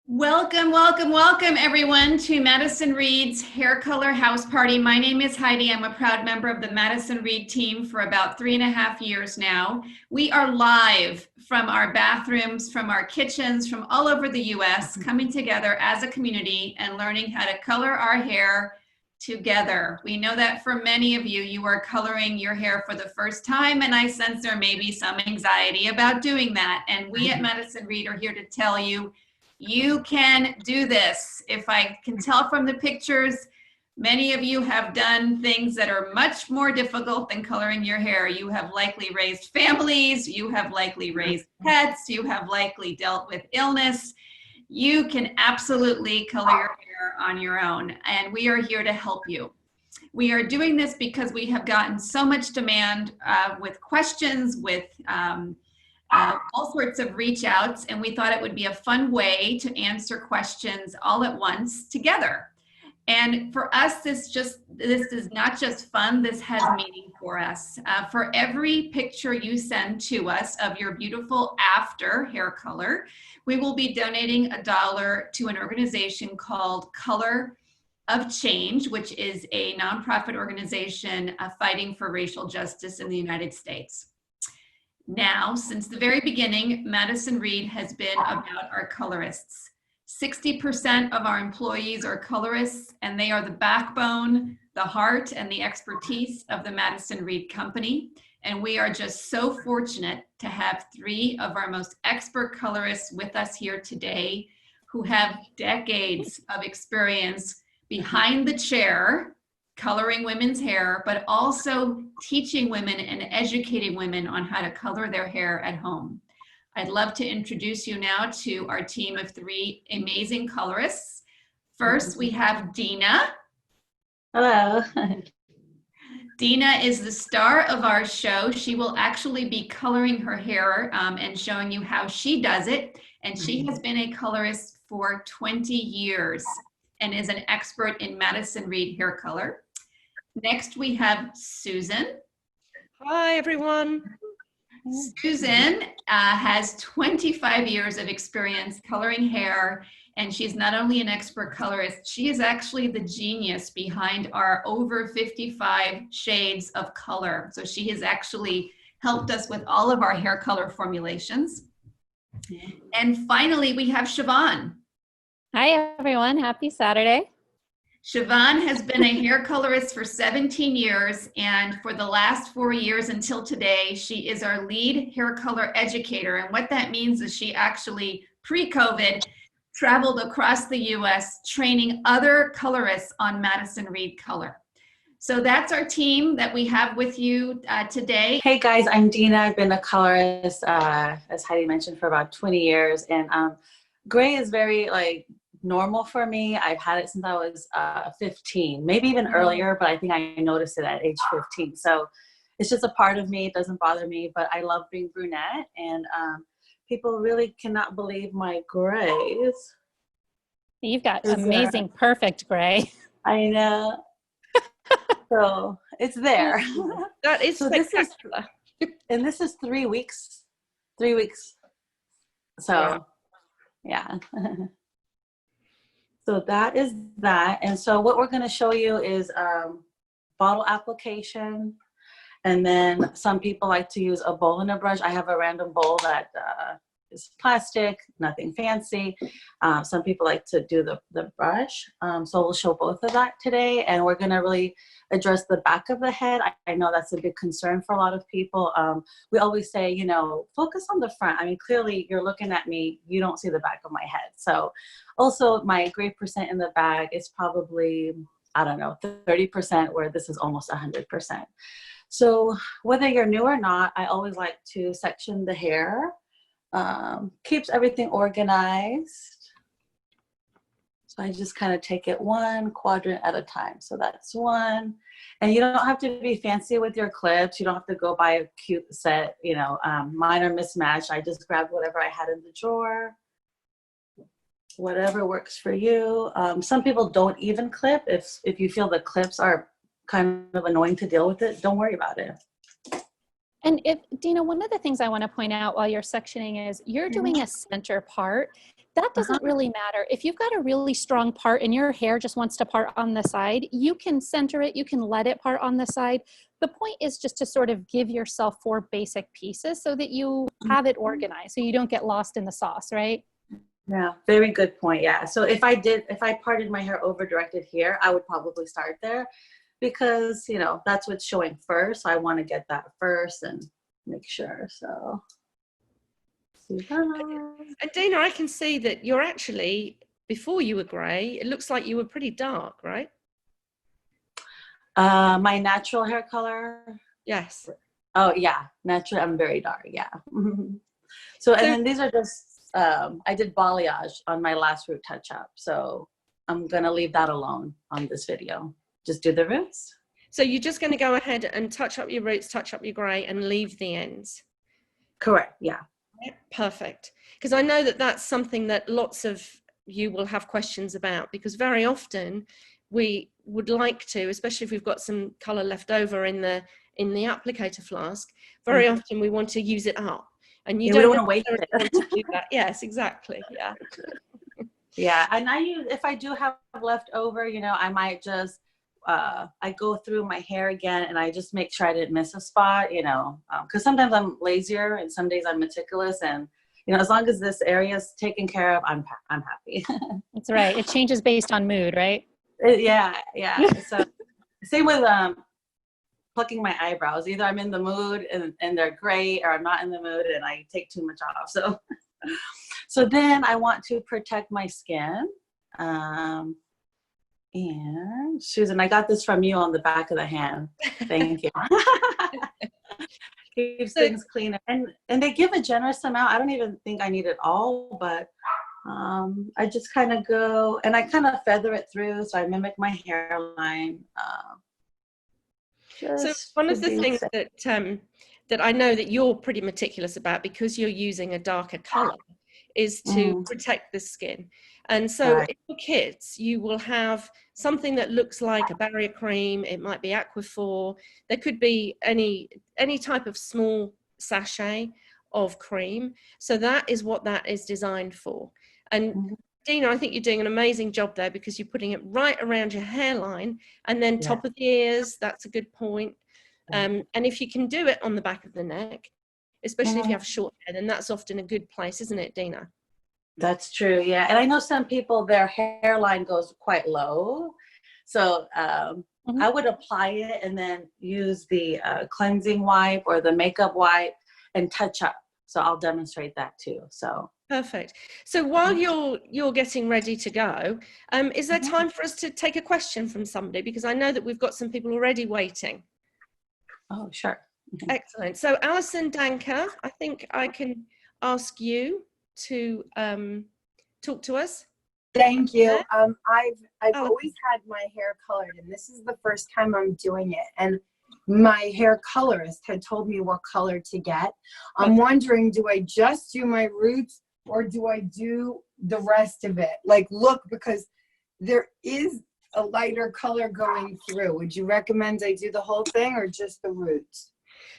Welcome, welcome, welcome everyone to Madison Reed's Hair Color House Party. My name is Heidi. I'm a proud member of the Madison Reed team for about 3.5 years now. We are live from our bathrooms, from our kitchens, from all over the US, coming together as a community and learning how to color our hair together. We know that for many of you, you are coloring your hair for the first time, and I sense there may be some anxiety about doing that. And we at Madison Reed are here to tell you, you can do this. If I can tell from the pictures, many of you have done things that are much more difficult than coloring your hair. You have likely raised families, you have likely raised pets, you have likely dealt with illness. You can absolutely color your hair on your own, and we are here to help you. We are doing this because we have gotten so much demand with questions, with all sorts of reach outs, and we thought it would be a fun way to answer questions all at once together. And for us, this is not just fun, this has meaning for us. For every picture you send to us of your beautiful after hair color, we will be donating $1 to an organization called Color of Change, which is a nonprofit organization fighting for racial justice in the United States. Now, since the very beginning, Madison Reed has been about our colorists. 60% of our employees are colorists, and they are the backbone, the heart, and the expertise of the Madison Reed Company. And we are just so fortunate to have 3 of our most expert colorists with us here today who have decades of experience behind the chair coloring women's hair, but also teaching women and educating women on how to color their hair at home. I'd love to introduce you now to our team of 3 amazing colorists. First, we have Dina. Hello. Dina is the star of our show. She will actually be coloring her hair and showing you how she does it. And she has been a colorist for 20 years and is an expert in Madison Reed hair color. Next, we have Susan. Hi, everyone. Susan has 25 years of experience coloring hair, and she's not only an expert colorist, she is actually the genius behind our over 55 shades of color. So she has actually helped us with all of our hair color formulations. And finally, we have Siobhan. Hi, everyone. Happy Saturday. Siobhan has been a hair colorist for 17 years, and for the last 4 years until today, she is our lead hair color educator. And what that means is she actually, pre-COVID, traveled across the US training other colorists on Madison Reed color. So that's our team that we have with you today. Hey guys, I'm Dina. I've been a colorist, as Heidi mentioned, for about 20 years. And gray is very normal for me. I've had it since I was 15, maybe even earlier, but I think I noticed it at age 15. So it's just a part of me. It doesn't bother me, but I love being brunette, and people really cannot believe my grays. You've got amazing, perfect gray. I know. So it's there. That is so spectacular. This is 3 weeks. 3 weeks. So yeah. So that is that. And so what we're going to show you is bottle application. And then some people like to use a bowl and a brush. I have a random bowl that is plastic, nothing fancy. Some people like to do the brush. So we'll show both of that today. And we're going to really address the back of the head. I know that's a big concern for a lot of people. We always say, focus on the front. I mean, clearly you're looking at me, you don't see the back of my head. So also my gray percent in the bag is probably, I don't know, 30%, where this is almost 100%. So whether you're new or not, I always like to section the hair. Keeps everything organized. So I just kind of take it 1 quadrant at a time. So that's 1. And you don't have to be fancy with your clips. You don't have to go buy a cute set. Mine are mismatched. I just grabbed whatever I had in the drawer. Whatever works for you. Some people don't even clip. If you feel the clips are kind of annoying to deal with it, don't worry about it. And Dina, one of the things I want to point out while you're sectioning is you're doing a center part. that doesn't really matter. If you've got a really strong part and your hair just wants to part on the side, you can center it, you can let it part on the side. The point is just to sort of give yourself 4 basic pieces so that you have it organized, so you don't get lost in the sauce, right? Yeah, very good point. Yeah. So if I parted my hair over directed here, I would probably start there because, you know, that's what's showing first. So I want to get that first and make sure. So. And Dana, I can see that you're actually, before you were grey, it looks like you were pretty dark, right? My natural hair color. Yes. Oh yeah, natural. I'm very dark. Yeah. So and then these are just I did balayage on my last root touch up. So I'm gonna leave that alone on this video. Just do the roots. So you're just going to go ahead and touch up your roots, touch up your grey, and leave the ends. Correct. Yeah. Perfect. Because I know that that's something that lots of you will have questions about, because very often we would like to, especially if we've got some colour left over in the applicator flask, very often we want to use it up, and you don't want to wait want to do that. Yes, exactly. Yeah. Yeah, and if I do have leftover, you know, I might just I go through my hair again and I just make sure I didn't miss a spot, you know, because sometimes I'm lazier and some days I'm meticulous, and you know, as long as this area is taken care of, I'm happy. That's right. It changes based on mood, right? Yeah. So same with plucking my eyebrows. Either I'm in the mood and they're great, or I'm not in the mood and I take too much off. So then I want to protect my skin. And Susan, I got this from you on the back of the hand. Thank you. Keeps things clean, and they give a generous amount. I don't even think I need it all, but I just kind of go and I kind of feather it through, so I mimic my hairline. So one of the things that I know that you're pretty meticulous about, because you're using a darker color, is to protect the skin. And so in your kits, you will have something that looks like a barrier cream. It might be Aquaphor. There could be any type of small sachet of cream. So that is what that is designed for. And Dina, I think you're doing an amazing job there, because you're putting it right around your hairline and then top of the ears. That's a good point. And if you can do it on the back of the neck, especially if you have short hair, then that's often a good place, isn't it, Dina? That's true, yeah. And I know some people, their hairline goes quite low. So I would apply it and then use the cleansing wipe or the makeup wipe and touch up. So I'll demonstrate that too. So perfect. So while you're getting ready to go, is there time for us to take a question from somebody? Because I know that we've got some people already waiting. Oh, sure. Excellent. So Alison Danker, I think I can ask you to talk to us. Thank you. I've always had my hair colored, and this is the first time I'm doing it. And my hair colorist had told me what color to get. I'm wondering, do I just do my roots, or do I do the rest of it? Like, look, because there is a lighter color going through. Would you recommend I do the whole thing or just the roots?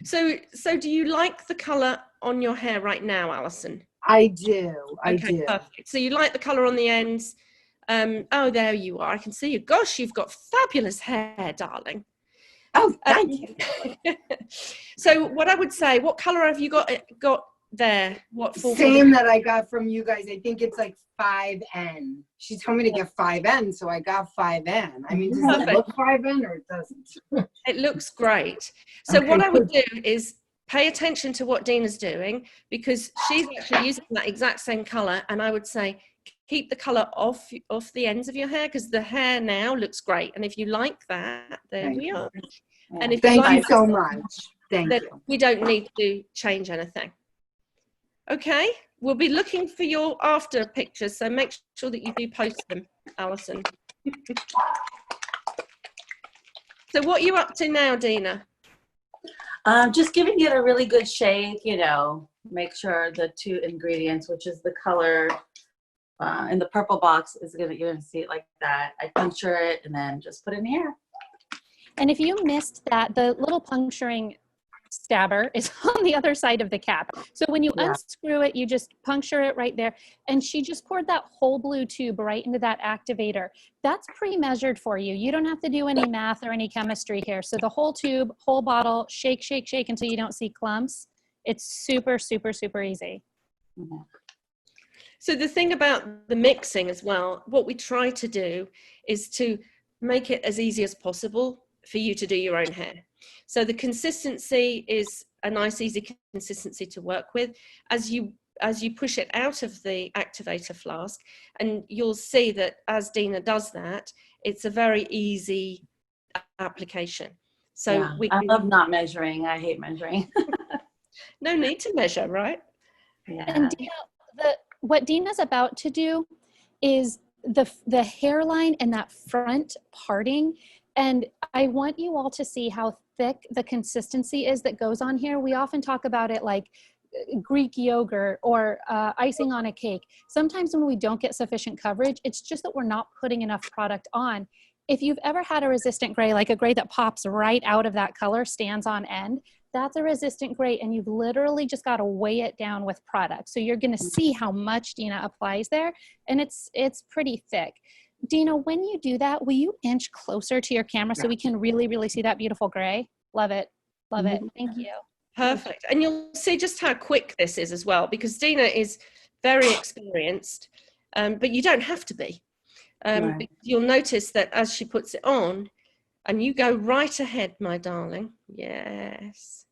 So do you like the color on your hair right now, Alison? I do. I do. Perfect. So you like the color on the ends. Oh, there you are. I can see you. Gosh, you've got fabulous hair, darling. Oh, thank you. So what I would say, what color have you got there? What same that I got from you guys. I think it's like 5N. She told me to get 5N, so I got 5N. I mean, does it look 5N or it doesn't? It looks great. So what I would do is pay attention to what Dina's doing, because she's actually using that exact same color, and I would say keep the color off the ends of your hair, because the hair now looks great. And if you like that, there we are. And if thank you so much. Thank you. We don't need to change anything. Okay, we'll be looking for your after pictures, so make sure that you do post them, Alison. So what are you up to now, Dina? Just giving it a really good shake, you know, make sure the 2 ingredients, which is the color in the purple box, is you're gonna see it like that. I puncture it and then just put it in here. And if you missed that, the little puncturing stabber is on the other side of the cap. So when you Yeah. unscrew it, you just puncture it right there. And she just poured that whole blue tube right into that activator. That's pre-measured for you. You don't have to do any math or any chemistry here. So the whole tube, whole bottle, shake, shake, shake until you don't see clumps. It's super, super, super easy. Mhm. So the thing about the mixing as well, what we try to do is to make it as easy as possible for you to do your own hair. So the consistency is a nice, easy consistency to work with. As you push it out of the activator flask, and you'll see that as Dina does that, it's a very easy application. So Yeah. I love not measuring. I hate measuring. no need to measure, right? Yeah. And Dina, what Dina's about to do is the hairline and that front parting. And I want you all to see how thick the consistency is that goes on here. We often talk about it like Greek yogurt or icing on a cake. Sometimes when we don't get sufficient coverage, it's just that we're not putting enough product on. If you've ever had a resistant gray, like a gray that pops right out of that color, stands on end, that's a resistant gray, and you've literally just got to weigh it down with product. So you're going to see how much Dina applies there, and it's pretty thick. Dina, when you do that, will you inch closer to your camera so we can really, really see that beautiful gray? Love it. Love it. Thank you. Perfect. And you'll see just how quick this is as well, because Dina is very experienced, but you don't have to be. Right. You'll notice that as she puts it on, and you go right ahead, my darling. Yes.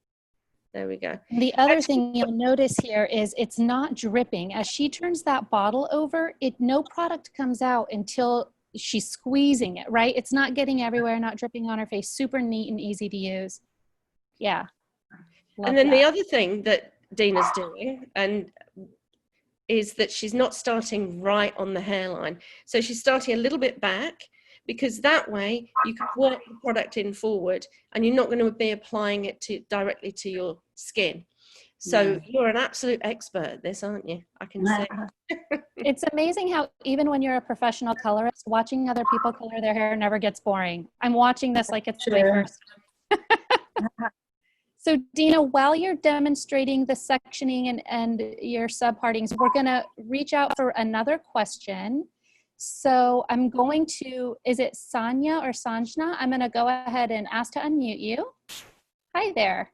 There we go. The other thing you'll notice here is it's not dripping. As she turns that bottle over, no product comes out until she's squeezing it, right? It's not getting everywhere, not dripping on her face. Super neat and easy to use. Yeah. And then the other thing that Dina's doing is that she's not starting right on the hairline. So she's starting a little bit back, because that way you can work the product in forward and you're not going to be applying it directly to your skin. So you're an absolute expert at this, aren't you? I can say. It's amazing how even when you're a professional colorist, watching other people color their hair never gets boring. I'm watching this like it's my first. So Dina, while you're demonstrating the sectioning and your subpartings, we're going to reach out for another question. So I'm going to, is it Sanya or Sanjna? I'm going to go ahead and ask to unmute you. Hi there.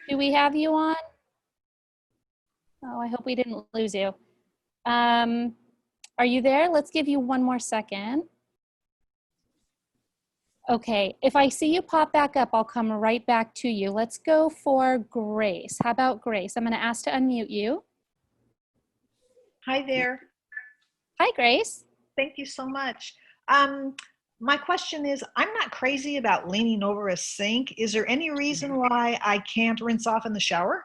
Do we have you on? Oh, I hope we didn't lose you. Are you there? Let's give you one more second. Okay, if I see you pop back up, I'll come right back to you. Let's go for Grace. How about Grace? I'm going to ask to unmute you. Hi there. Hi, Grace. Thank you so much. My question is, I'm not crazy about leaning over a sink. Is there any reason why I can't rinse off in the shower?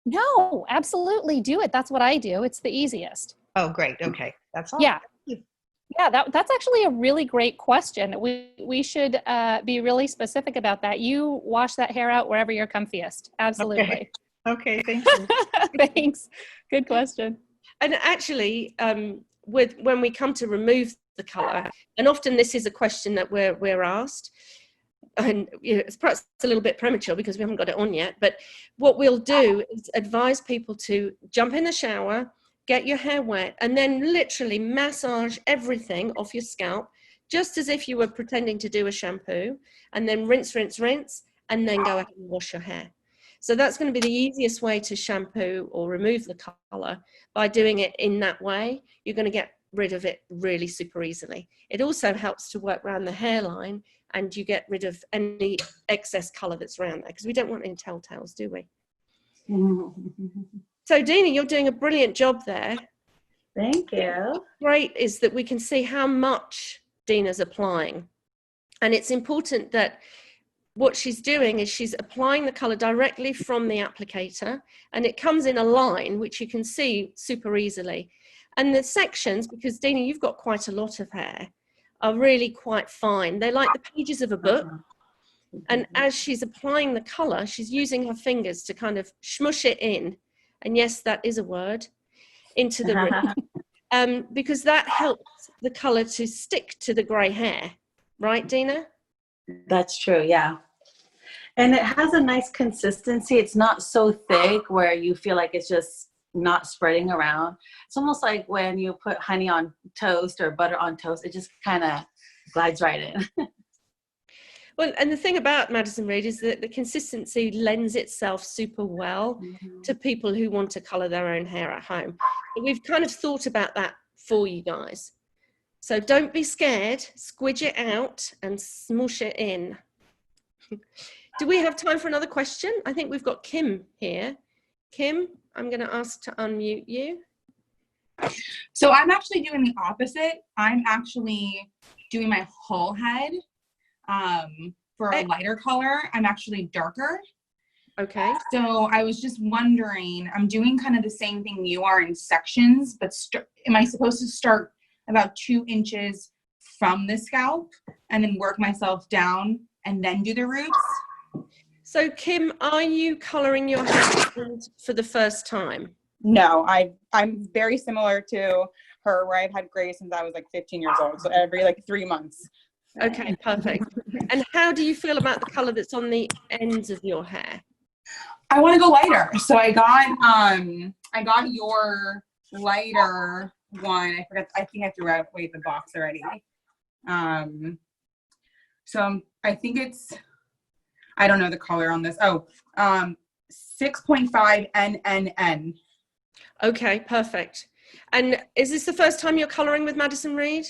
No, absolutely do it. That's what I do. It's the easiest. Oh, great. Okay. That's all. Yeah. Thank you. Yeah, that's actually a really great question. We should be really specific about that. You wash that hair out wherever you're comfiest. Absolutely. Okay, thank you. Thanks. Good question. And actually, when we come to remove the color, and often this is a question that we're asked, and it's perhaps a little bit premature because we haven't got it on yet, but what we'll do is advise people to jump in the shower, get your hair wet, and then literally massage everything off your scalp, just as if you were pretending to do a shampoo, and then rinse, rinse, rinse, and then go ahead and wash your hair. So that's going to be the easiest way to shampoo or remove the color. By doing it in that way, you're going to get rid of it really super easily. It also helps to work around the hairline, and you get rid of any excess color that's around there, because we don't want any telltales, do we? So Dina, you're doing a brilliant job there. Thank you. Great is that we can see how much Dina's applying. And it's important that what she's doing is she's applying the color directly from the applicator, and it comes in a line, which you can see super easily. And the sections, because Dina, you've got quite a lot of hair, are really quite fine. They're like the pages of a book. And as she's applying the color, she's using her fingers to kind of smush it in. And yes, that is a word, into the root. Because that helps the color to stick to the gray hair. Right, Dina? That's true, yeah. And it has a nice consistency. It's not so thick where you feel like it's just not spreading around. It's almost like when you put honey on toast or butter on toast, it just kind of glides right in. Well, and the thing about Madison Reed is that the consistency lends itself super well to people who want to color their own hair at home. But we've kind of thought about that for you guys. So don't be scared, squidge it out and smoosh it in. Do we have time for another question? I think we've got Kim here. Kim, I'm going to ask to unmute you. So I'm actually doing the opposite. I'm actually doing my whole head. For a lighter color, I'm actually darker. Okay. So I was just wondering, I'm doing kind of the same thing you are in sections, but am I supposed to start about 2 inches from the scalp and then work myself down and then do the roots? So Kim, are you coloring your hair for the first time? No, I'm very similar to her, where I've had gray since I was like 15 years old. So every like 3 months. Okay, perfect. And how do you feel about the color that's on the ends of your hair? I want to go lighter. So I got your lighter one. I forgot. I think I threw away the box already. So I think it's, I don't know the color on this. Oh, 6.5 NNN. Okay, perfect. And is this the first time you're coloring with Madison Reed?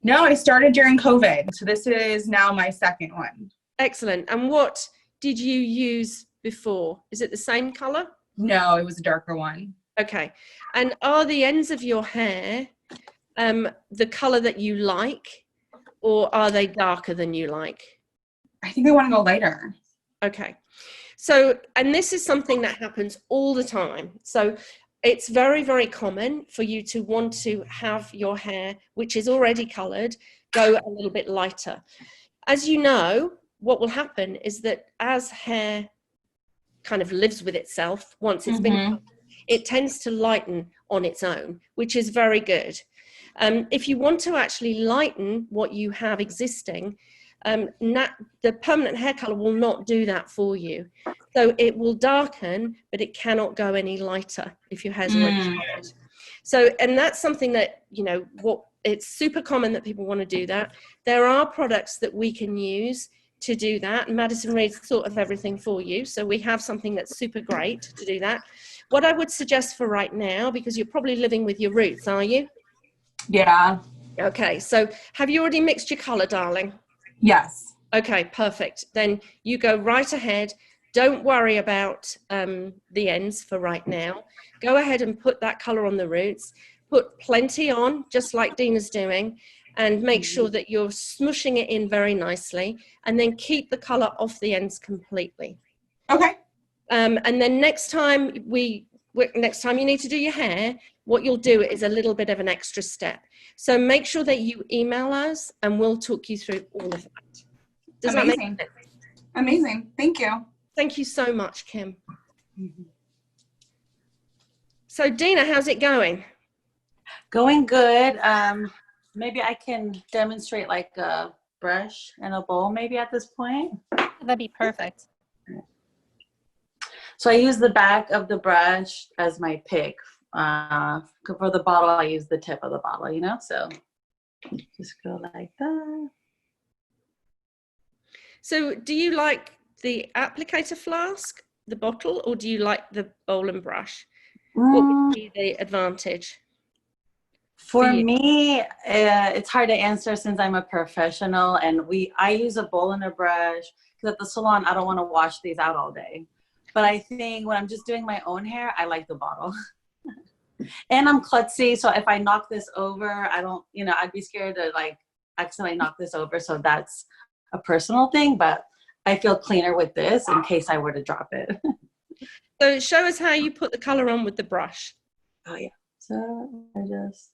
No, I started during COVID. So this is now my second one. Excellent. And what did you use before? Is it the same color? No, it was a darker one. Okay. And are the ends of your hair the color that you like, or are they darker than you like? I think I want to go lighter. Okay. So, and this is something that happens all the time. So it's very, very common for you to want to have your hair, which is already colored, go a little bit lighter. As you know, what will happen is that as hair kind of lives with itself, once it's been colored, it tends to lighten on its own, which is very good. If you want to actually lighten what you have existing, the permanent hair color will not do that for you. So it will darken, but it cannot go any lighter if your hair's already colored. So, and that's something that, you know, it's super common that people want to do that. There are products that we can use to do that. Madison Reed's thought of everything for you. So we have something that's super great to do that. What I would suggest for right now, because you're probably living with your roots, are you? Yeah. Okay, so have you already mixed your color, darling? Yes. Okay, perfect. Then you go right ahead. Don't worry about the ends for right now. Go ahead and put that color on the roots. Put plenty on, just like Dina's doing, and make sure that you're smushing it in very nicely, and then keep the color off the ends completely. Okay. And then next time you need to do your hair, what you'll do is a little bit of an extra step. So make sure that you email us and we'll talk you through all of that. Does that make sense? Amazing. Thank you. Thank you so much, Kim. So Dina, how's it going? Going good. Maybe I can demonstrate like a brush and a bowl maybe at this point. That'd be perfect. So I use the back of the brush as my pick. For the bottle, I use the tip of the bottle, you know? So just go like that. So do you like the applicator flask, the bottle, or do you like the bowl and brush? What would be the advantage? For me, it's hard to answer since I'm a professional, and I use a bowl and a brush because at the salon, I don't want to wash these out all day. But I think when I'm just doing my own hair, I like the bottle. And I'm klutzy, so if I knock this over, I'd be scared to like accidentally knock this over. So that's a personal thing, but I feel cleaner with this in case I were to drop it. So show us how you put the color on with the brush. Oh yeah, so I just.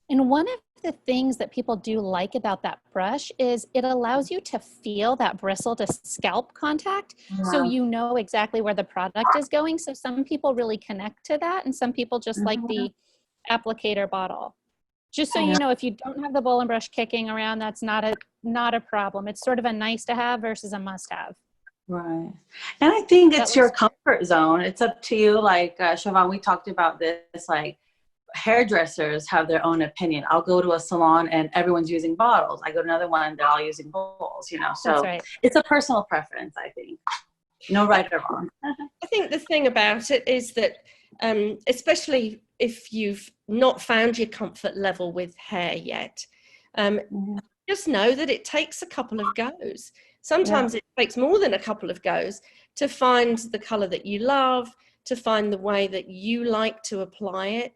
And one of the things that people do like about that brush is it allows you to feel that bristle to scalp contact. So you know exactly where the product is going. So some people really connect to that, and some people just like the applicator bottle. Just so you know, if you don't have the bowl and brush kicking around, that's not a problem. It's sort of a nice to have versus a must have. Right. And I think That it's your looks good. comfort zone. It's up to you. Like, Siobhan, we talked about this, like hairdressers have their own opinion. I'll go to a salon and everyone's using bottles. I go to another one, they're all using bowls, you know, That's so right. it's a personal preference, I think. No right or wrong. I think the thing about it is that, especially if you've not found your comfort level with hair yet, just know that it takes a couple of goes. Sometimes it takes more than a couple of goes to find the color that you love, to find the way that you like to apply it.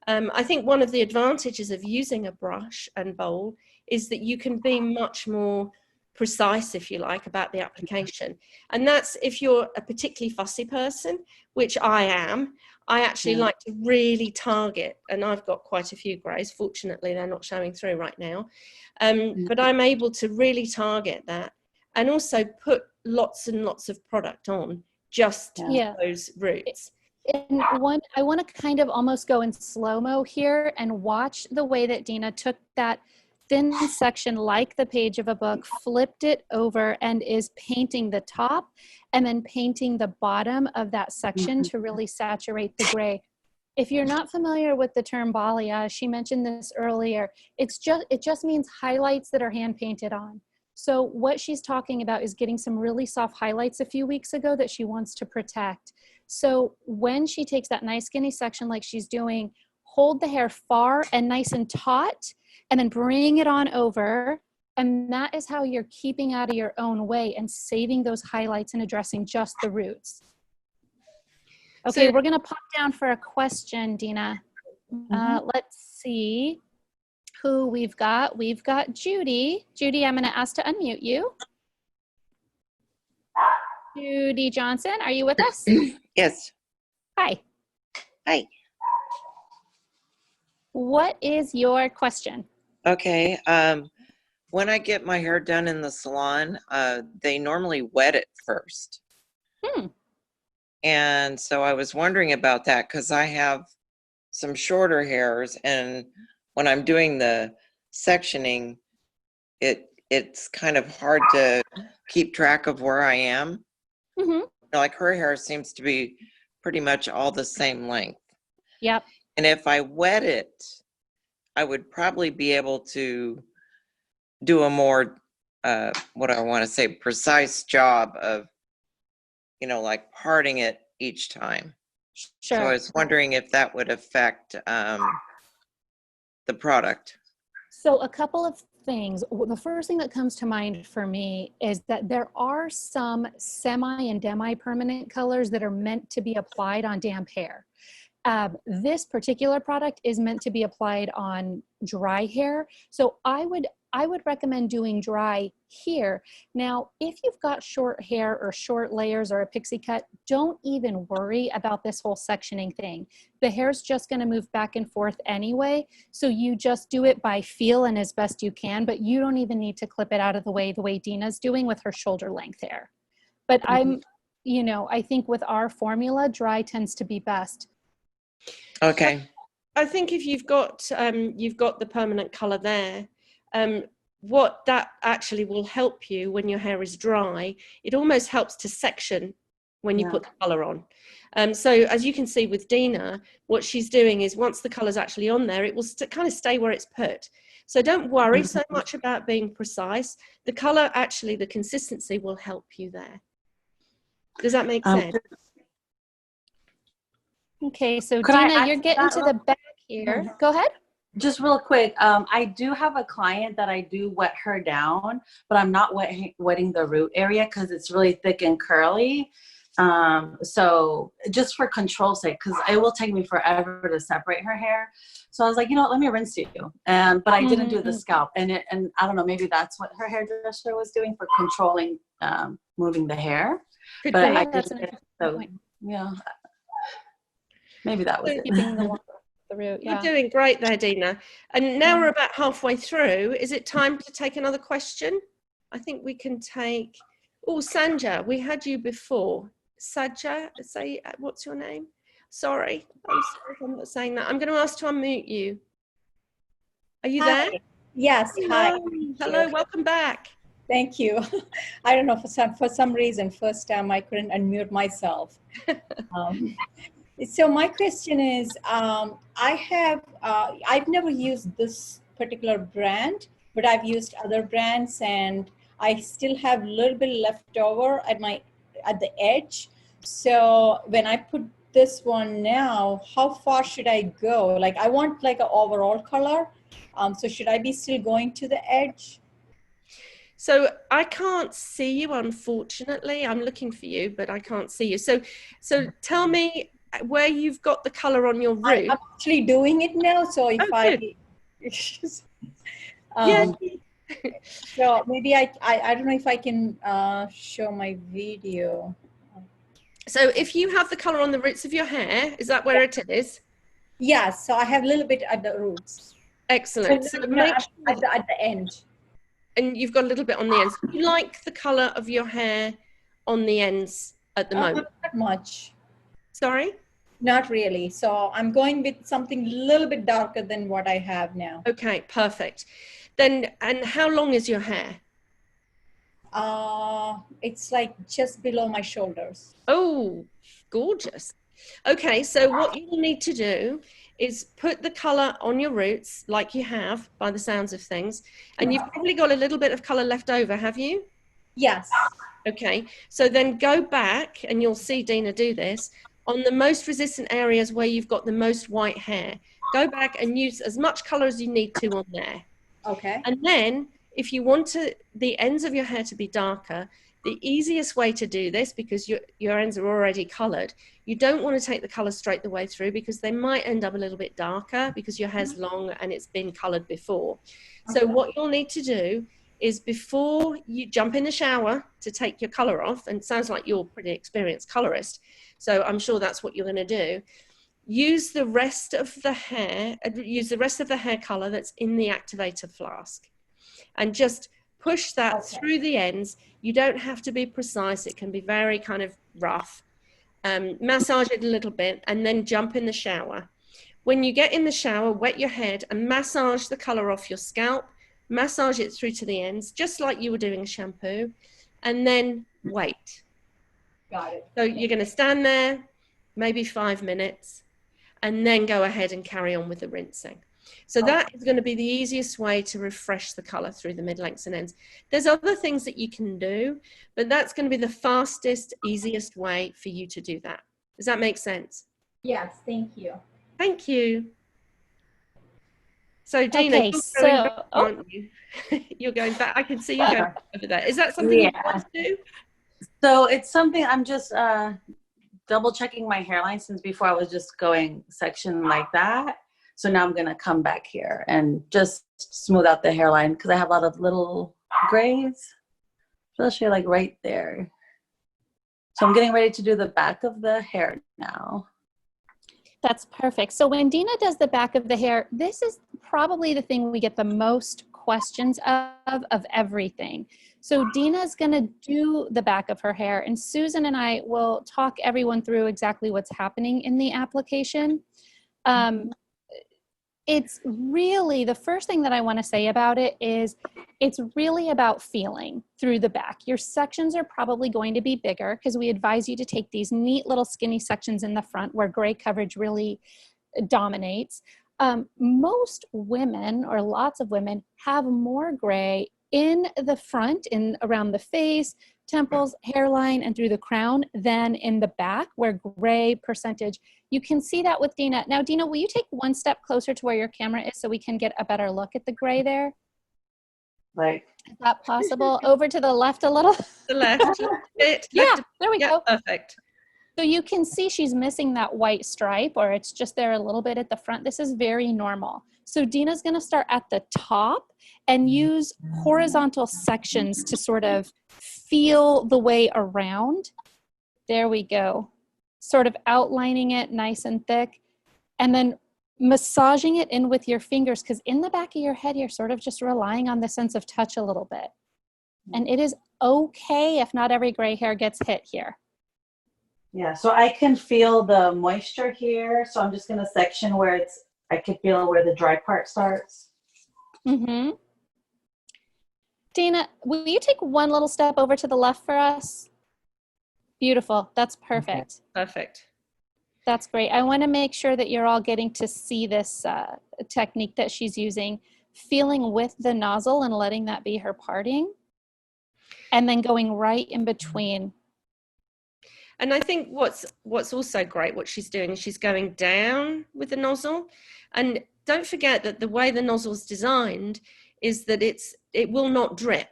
I think one of the advantages of using a brush and bowl is that you can be much more precise, if you like, about the application. And that's if you're a particularly fussy person, which I am. I actually like to really target, and I've got quite a few grays. Fortunately, they're not showing through right now. But I'm able to really target that and also put lots and lots of product on just those roots. And I want to kind of almost go in slow-mo here and watch the way that Dina took that thin section like the page of a book, flipped it over, and is painting the top and then painting the bottom of that section to really saturate the gray. If you're not familiar with the term balayage, she mentioned this earlier, it just means highlights that are hand painted on. So what she's talking about is getting some really soft highlights a few weeks ago that she wants to protect. So when she takes that nice skinny section like she's doing, hold the hair far and nice and taut, and then bring it on over. And that is how you're keeping out of your own way and saving those highlights and addressing just the roots. Okay, we're gonna pop down for a question, Dina. Let's see who we've got. We've got Judy. Judy, I'm gonna ask to unmute you. Judy Johnson, are you with us? Yes. Hi. Hi. What is your question? Okay. When I get my hair done in the salon, they normally wet it first. And so I was wondering about that because I have some shorter hairs, and when I'm doing the sectioning, it's kind of hard to keep track of where I am. Like her hair seems to be pretty much all the same length. Yep. And if I wet it, I would probably be able to do a more, what I want to say, precise job of, you know, like parting it each time. Sure. So I was wondering if that would affect the product. So a couple of things. The first thing that comes to mind for me is that there are some semi and demi-permanent colors that are meant to be applied on damp hair. This particular product is meant to be applied on dry hair. So I would recommend doing dry here. Now, if you've got short hair or short layers or a pixie cut, don't even worry about this whole sectioning thing. The hair's just going to move back and forth anyway. So you just do it by feel and as best you can, but you don't even need to clip it out of the way Dina's doing with her shoulder length hair. But I think with our formula, dry tends to be best. Okay. I think if you've got the permanent color there, what that actually will help you when your hair is dry, it almost helps to section when you put the color on. So as you can see with Dina, what she's doing is once the color's actually on there, it will kind of stay where it's put. So don't worry so much about being precise. The color, actually, the consistency will help you there. Does that make sense? Okay, so Dina, you're getting to the back here. Go ahead. Just real quick, I do have a client that I do wet her down, but I'm not wetting the root area because it's really thick and curly. So just for control's sake, because it will take me forever to separate her hair. So I was like, you know what, let me rinse you. But I didn't do the scalp. And I don't know, maybe that's what her hairdresser was doing for controlling, moving the hair. Good but point. I didn't get it, so, yeah. Maybe that was it. Keeping the root, You're doing great there, Dina. And now we're about halfway through. Is it time to take another question? I think we can take, Sanja, we had you before. Sanja, what's your name? Sorry, I'm sorry if I'm not saying that. I'm going to ask to unmute you. Are you Hi. there? Yes, hi. Hello. Thank Hello, you. welcome back. Thank you. I don't know, for some reason, first time I couldn't unmute myself. Um, so my question is, I've never used this particular brand, but I've used other brands, and I still have a little bit left over at the edge. So when I put this one now, how far should I go? Like I want like an overall color. So should I be still going to the edge? So I can't see you, unfortunately. I'm looking for you, but I can't see you. So tell me where you've got the color on your root. I'm actually doing it now. So if Yeah. so maybe I don't know if I can show my video. So if you have the color on the roots of your hair, is that where it is? Yes. So I have a little bit at the roots. Excellent. So, So no, make at the end. And you've got a little bit on the ends. Do you like the color of your hair on the ends at the moment? Not much. Sorry? Not really. So I'm going with something a little bit darker than what I have now. Okay, perfect. Then, and how long is your hair? It's like just below my shoulders. Oh, gorgeous. Okay, so what you'll need to do is put the color on your roots like you have by the sounds of things. And you've probably got a little bit of color left over, have you? Yes. Okay, so then go back, and you'll see Dina do this, on the most resistant areas where you've got the most white hair. Go back and use as much color as you need to on there. Okay. And then if you want the ends of your hair to be darker, the easiest way to do this, because your ends are already colored, you don't want to take the color straight the way through, because they might end up a little bit darker because your hair's long and it's been colored before. So what you'll need to do is, before you jump in the shower to take your color off, and it sounds like you're a pretty experienced colorist, so I'm sure that's what you're going to do, use the rest of the hair color that's in the activator flask, and just push that through the ends. You don't have to be precise. It can be very kind of rough. Massage it a little bit, and then jump in the shower. When you get in the shower, wet your head and massage the color off your scalp, massage it through to the ends, just like you were doing a shampoo, and then wait. Got it. So you're going to stand there maybe 5 minutes, and then go ahead and carry on with the rinsing. So that is going to be the easiest way to refresh the color through the mid-lengths and ends. There's other things that you can do, but that's going to be the fastest, easiest way for you to do that. Does that make sense? Yes, thank you. Thank you. So Dina, Okay, you're so- going back, aren't you? You're going back. I can see you going over there. Is that something you want to do? So it's something I'm just double checking my hairline, since before I was just going section like that. So now I'm going to come back here and just smooth out the hairline, because I have a lot of little grays, especially like right there. So I'm getting ready to do the back of the hair now. That's perfect. So when Dina does the back of the hair, this is probably the thing we get the most questions of everything. So Dina's going to do the back of her hair, and Susan and I will talk everyone through exactly what's happening in the application. It's really, the first thing that I want to say about it is it's really about feeling through the back. Your sections are probably going to be bigger, because we advise you to take these neat little skinny sections in the front where gray coverage really dominates. Most women, or lots of women, have more gray in the front, in around the face, temples, hairline, and through the crown than in the back, where gray percentage. You can see that with Dina. Now, Dina, will you take one step closer to where your camera is so we can get a better look at the gray there? Like, Is that possible? Over to the left a little? The left. Yeah, there we Yeah, go. perfect. So you can see she's missing that white stripe, or it's just there a little bit at the front. This is very normal. So Dina's going to start at the top and use horizontal sections to sort of feel the way around. There we go. Sort of outlining it nice and thick, and then massaging it in with your fingers, because in the back of your head, you're sort of just relying on the sense of touch a little bit. And it is okay if not every gray hair gets hit here. yeah, so I can feel the moisture here. So I'm just going to section where I can feel where the dry part starts. Mm-hmm. Dana, will you take one little step over to the left for us? Beautiful. That's perfect. Okay. Perfect. That's great. I want to make sure that you're all getting to see this technique that she's using, feeling with the nozzle and letting that be her parting, and then going right in between. And I think what's also great, what she's doing is she's going down with the nozzle. And don't forget that the way the nozzle's designed is that it will not drip.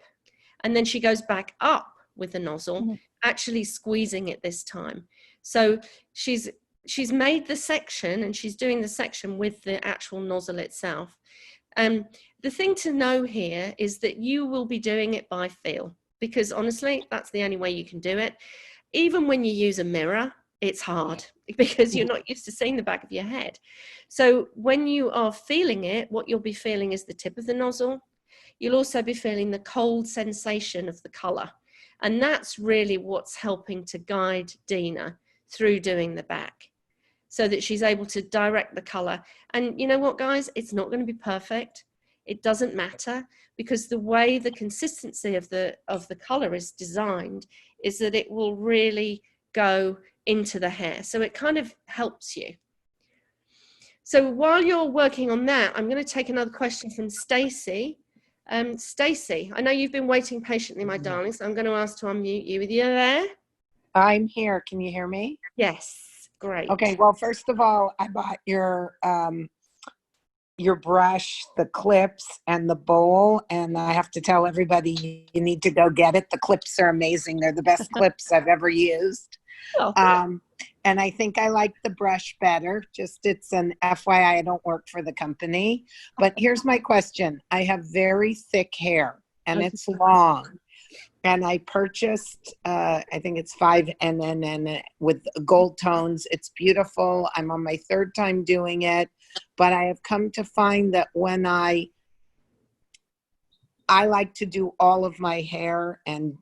And then she goes back up with the nozzle, actually squeezing it this time. So she's made the section, and she's doing the section with the actual nozzle itself. The thing to know here is that you will be doing it by feel, because honestly, that's the only way you can do it. Even when you use a mirror, it's hard because you're not used to seeing the back of your head. So when you are feeling it, what you'll be feeling is the tip of the nozzle. You'll also be feeling the cold sensation of the color. And that's really what's helping to guide Dina through doing the back, so that she's able to direct the color. And you know what, guys? It's not going to be perfect. It doesn't matter, because the way the consistency of the color is designed is that it will really go into the hair. So it kind of helps you. So while you're working on that, I'm going to take another question from Stacy. Stacy, I know you've been waiting patiently, my darling, so I'm going to ask to unmute you. Are you there? I'm here. Can you hear me? Yes. Great. Okay. Well, first of all, I bought your brush, the clips, and the bowl, and I have to tell everybody you need to go get it. The clips are amazing. They're the best clips I've ever used. Oh, and I think I like the brush better. Just, it's an FYI, I don't work for the company. But here's my question. I have very thick hair, and it's long. And I purchased, I think it's 5NN with gold tones. It's beautiful. I'm on my third time doing it. But I have come to find that when I like to do all of my hair and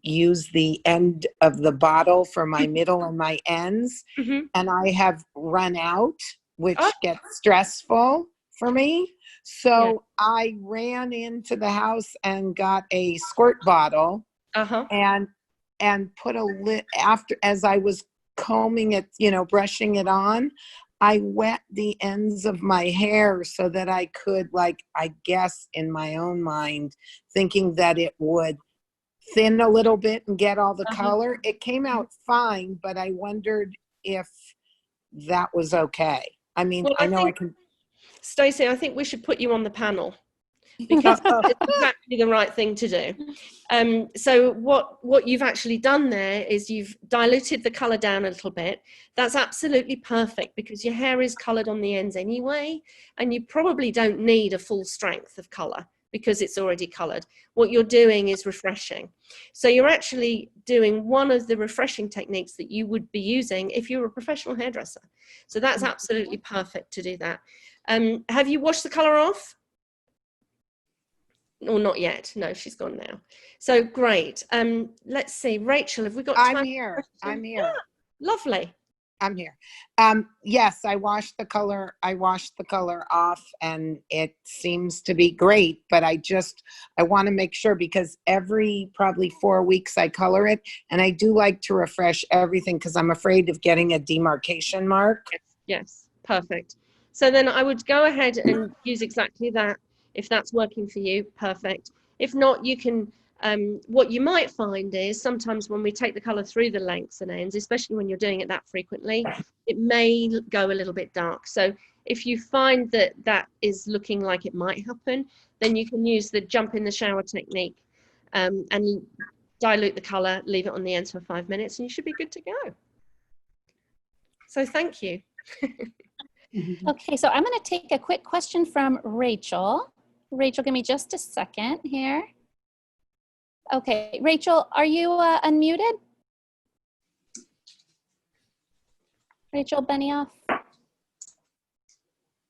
use the end of the bottle for my middle and my ends. And I have run out, which gets stressful for me. So I ran into the house and got a squirt bottle and put a lid after, as I was combing it, brushing it on, I wet the ends of my hair so that I could, like, I guess in my own mind, thinking that it would thin a little bit and get all the color. It came out fine, but I wondered if that was okay. I mean, well, I know I can. Stacey, I think we should put you on the panel, because it's exactly the right thing to do. So what you've actually done there is you've diluted the color down a little bit. That's absolutely perfect, because your hair is colored on the ends anyway, and you probably don't need a full strength of color because it's already colored. What you're doing is refreshing. So you're actually doing one of the refreshing techniques that you would be using if you were a professional hairdresser. So that's absolutely perfect to do that. Have you washed the color off? Or not yet? No, she's gone now. So great. Let's see, Rachel, have we got time? I'm here. Yeah, lovely. I'm here. Yes, I washed the color off, and it seems to be great, but I want to make sure, because every probably 4 weeks I color it, and I do like to refresh everything because I'm afraid of getting a demarcation mark. Yes, perfect. So then I would go ahead and use exactly that. If that's working for you, perfect. If not, you can, what you might find is sometimes when we take the color through the lengths and ends, especially when you're doing it that frequently, it may go a little bit dark. So if you find that that is looking like it might happen, then you can use the jump in the shower technique and dilute the color, leave it on the ends for 5 minutes, and you should be good to go. So thank you. Okay, so I'm going to take a quick question from Rachel. Rachel, give me just a second here. Okay, Rachel, are you unmuted? Rachel Benioff.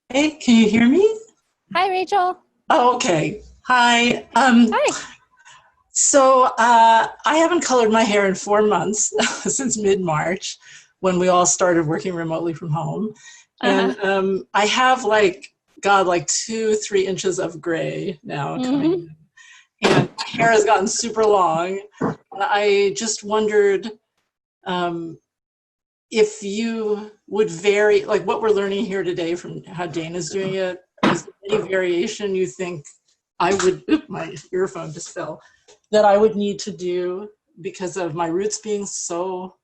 Hey, can you hear me? Hi, Rachel. Oh, okay. Hi. Hi. So I haven't colored my hair in 4 months, since mid-March, when we all started working remotely from home. And I have like God, like 2-3 inches of gray now coming in. And my hair has gotten super long. And I just wondered if you would vary, like what we're learning here today from how Dana's doing it, is there any variation you think I would, my earphone just fell, that I would need to do because of my roots being so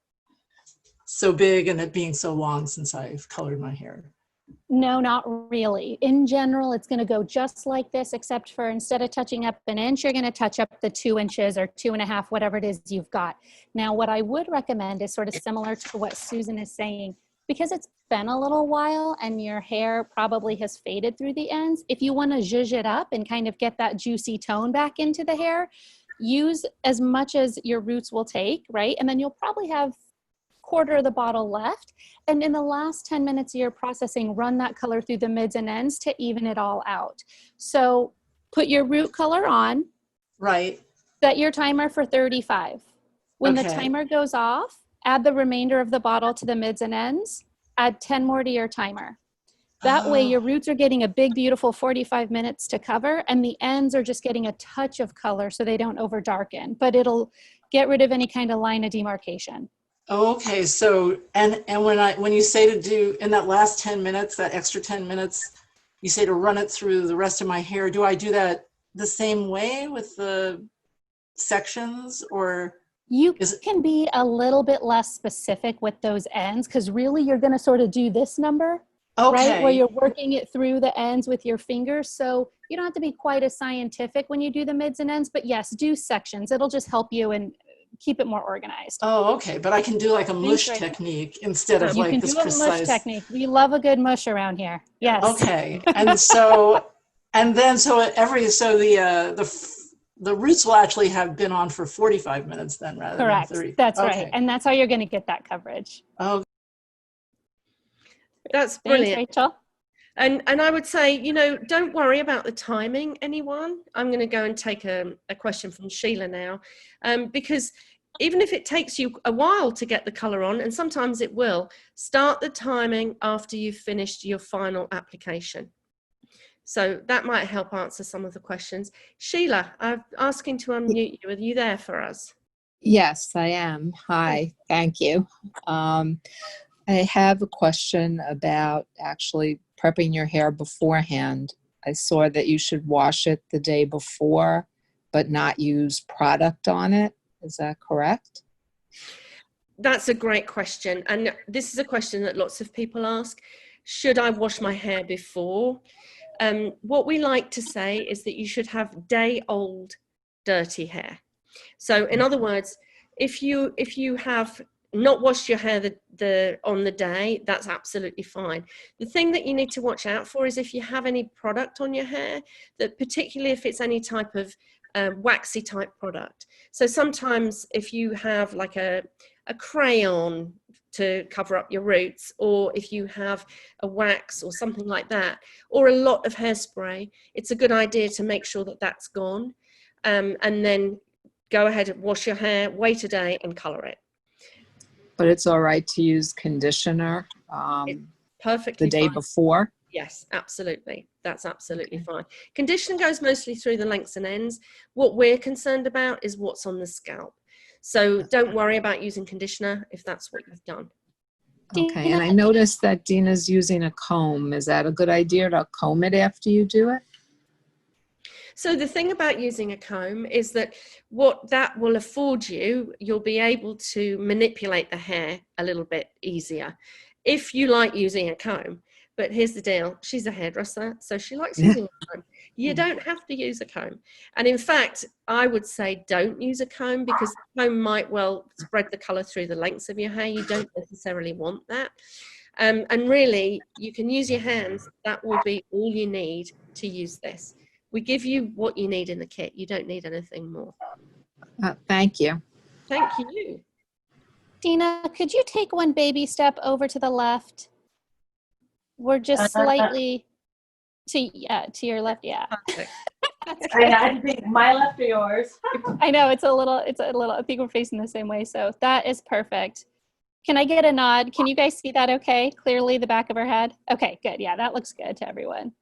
big and it being so long since I've colored my hair? No, not really. In general, it's going to go just like this, except for instead of touching up an inch, you're going to touch up the 2 inches or 2.5, whatever it is you've got. Now, what I would recommend is sort of similar to what Susan is saying, because it's been a little while and your hair probably has faded through the ends. If you want to zhuzh it up and kind of get that juicy tone back into the hair, use as much as your roots will take, right? And then you'll probably have quarter of the bottle left. And in the last 10 minutes of your processing, run that color through the mids and ends to even it all out. So put your root color on. Right. Set your timer for 35. When the timer goes off, add the remainder of the bottle to the mids and ends. Add 10 more to your timer. That way your roots are getting a big, beautiful 45 minutes to cover, and the ends are just getting a touch of color so they don't over darken, but it'll get rid of any kind of line of demarcation. Okay, so when you say to do in that last 10 minutes, that extra 10 minutes, you say to run it through the rest of my hair. Do I do that the same way with the sections, or you can be a little bit less specific with those ends, because really you're going to sort of do this number, right, where you're working it through the ends with your fingers. So you don't have to be quite as scientific when you do the mids and ends, but yes, do sections. It'll just help you and keep it more organized. Oh, okay. But I can do like a mush technique instead of like this precise. You can do a mush technique. We love a good mush around here. Yes. Okay. And so, the roots will actually have been on for 45 minutes then rather than 30. That's right. And that's how you're going to get that coverage. Oh, that's brilliant. Thanks, Rachel. And I would say, don't worry about the timing, anyone. I'm going to go and take a question from Sheila now, because even if it takes you a while to get the color on, and sometimes it will, start the timing after you've finished your final application. So that might help answer some of the questions. Sheila, I'm asking to unmute you. Are you there for us? Yes, I am. Hi, thank you. I have a question about actually prepping your hair beforehand. I saw that you should wash it the day before, but not use product on it. Is that correct? That's a great question. And this is a question that lots of people ask. Should I wash my hair before? What we like to say is that you should have day-old dirty hair. So in other words, if you have not washed your hair on the day, that's absolutely fine. The thing that you need to watch out for is if you have any product on your hair, that particularly if it's any type of waxy type product. So sometimes if you have like a crayon to cover up your roots, or if you have a wax or something like that, or a lot of hairspray, it's a good idea to make sure that that's gone, and then go ahead and wash your hair, wait a day and color it. But it's all right to use conditioner perfectly the day fine. Before? Yes, absolutely. That's absolutely fine. Conditioner goes mostly through the lengths and ends. What we're concerned about is what's on the scalp. So don't worry about using conditioner if that's what you've done. Okay, and I noticed that Dina's using a comb. Is that a good idea to comb it after you do it? So the thing about using a comb is that what that will afford you, you'll be able to manipulate the hair a little bit easier if you like using a comb. But here's the deal, she's a hairdresser, so she likes using a comb. You don't have to use a comb. And in fact, I would say don't use a comb, because the comb might well spread the color through the lengths of your hair. You don't necessarily want that. And really, you can use your hands. That will be all you need to use this. We give you what you need in the kit. You don't need anything more. Thank you. Thank you. Dina, could you take one baby step over to the left? We're just slightly to your left. Yeah. I had to think my left or yours. I know it's a little, I think we're facing the same way. So that is perfect. Can I get a nod? Can you guys see that okay? Clearly the back of her head? Okay, good. Yeah, that looks good to everyone.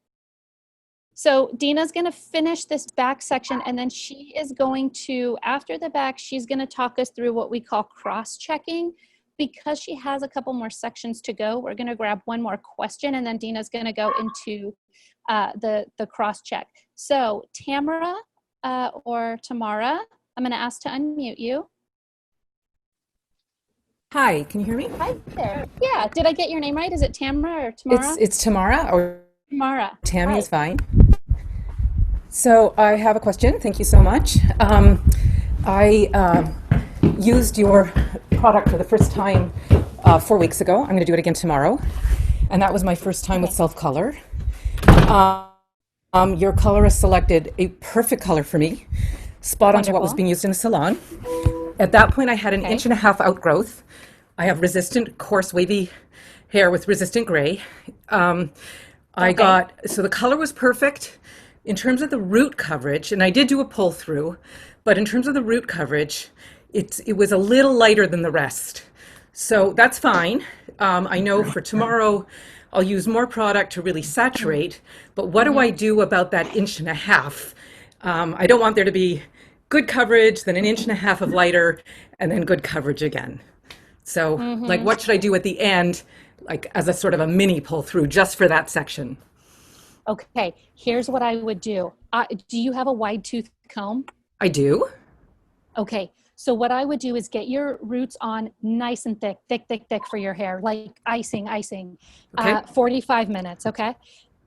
So Dina's going to finish this back section, and then she is going to, after the back, she's going to talk us through what we call cross-checking. Because she has a couple more sections to go, we're going to grab one more question, and then Dina's going to go into the cross-check. So Tamara or Tamara, I'm going to ask to unmute you. Hi, can you hear me? Hi there. Yeah, did I get your name right? Is it Tamara or Tamara? It's Tamara, or Tamara. Tammy Hi. is fine. So I have a question. Thank you so much. I used your product for the first time 4 weeks ago. I'm going to do it again tomorrow. And that was my first time with self-color. Your colorist selected a perfect color for me, spot on to what was being used in the salon. At that point, I had an 1.5 inch outgrowth. I have resistant, coarse, wavy hair with resistant gray. So the color was perfect. In terms of the root coverage, and I did do a pull through, but in terms of the root coverage, it was a little lighter than the rest. So that's fine. I know for tomorrow, I'll use more product to really saturate, but what do I do about that 1.5 inches? I don't want there to be good coverage, then 1.5 inches of lighter, and then good coverage again. So like, what should I do at the end, like as a sort of a mini pull through just for that section? Okay, here's what I would do. Do you have a wide tooth comb? I do. Okay, so what I would do is get your roots on nice and thick for your hair, like icing, Okay. 45 minutes, okay?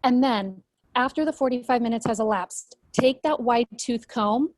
And then after the 45 minutes has elapsed, take that wide tooth comb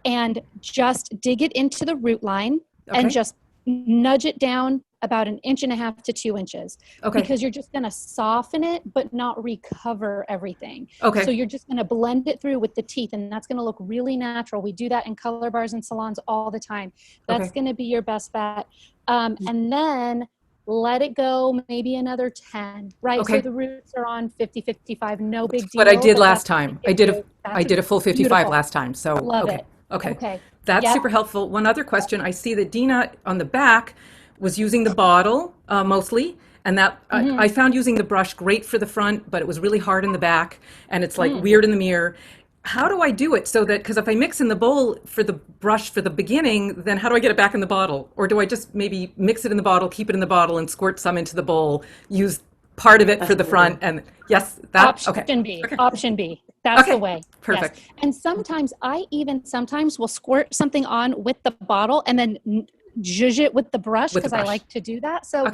and just dig it into the root line and just nudge it down about 1.5 inches to 2 inches. Okay. Because you're just gonna soften it, but not recover everything. Okay. So you're just gonna blend it through with the teeth, and that's gonna look really natural. We do that in color bars and salons all the time. That's gonna be your best bet. And then let it go maybe another 10, right? Okay. So the roots are on 50, 55, no big deal. What I did but last that's time. gonna I did a full 55 beautiful. last time. So Love it. Okay. That's super helpful. One other question. I see that Dina on the back was using the bottle mostly, and that I found using the brush great for the front, but it was really hard in the back, and it's like weird in the mirror. How do I do it so that, because if I mix in the bowl for the brush for the beginning, then how do I get it back in the bottle? Or do I just maybe mix it in the bottle, keep it in the bottle, and squirt some into the bowl, use part of it for the front, and Option B. Option B. That's the way. Perfect. Yes. And sometimes sometimes will squirt something on with the bottle and then zhuzh it with the brush, because I like to do that. So